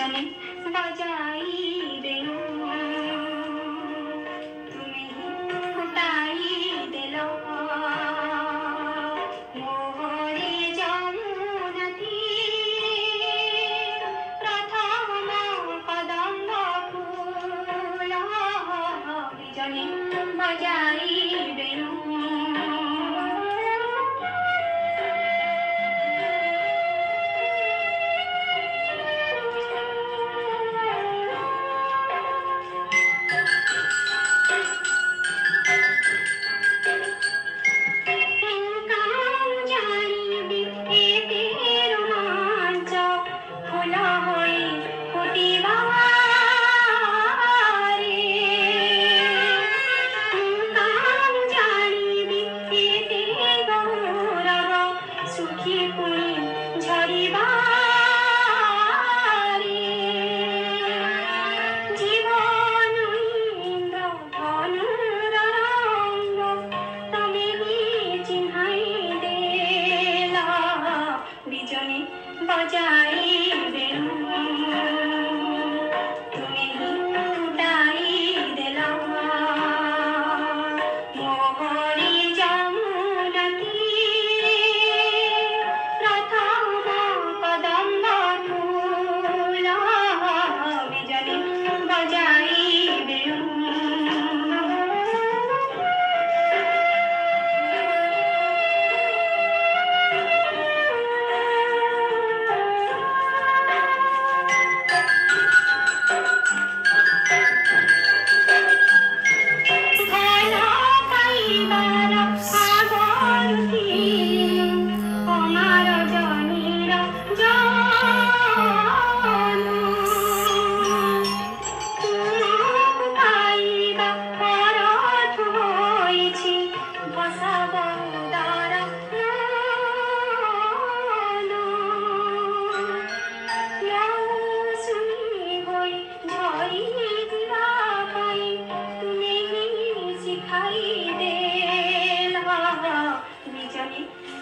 বিজনে বজাই বেনু তুমি ফুটাই দেল মোহরে যমুনা তীরে প্রথম কদম্ব ফুল বিজনে বজাই বেনু বিজনে বজাই বেনু তুমি ফুটাই দেল মোহরে যমুনা তীরে প্রথম কদম্ব ফুল বিজনে বজাই বেনু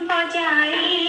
বজাই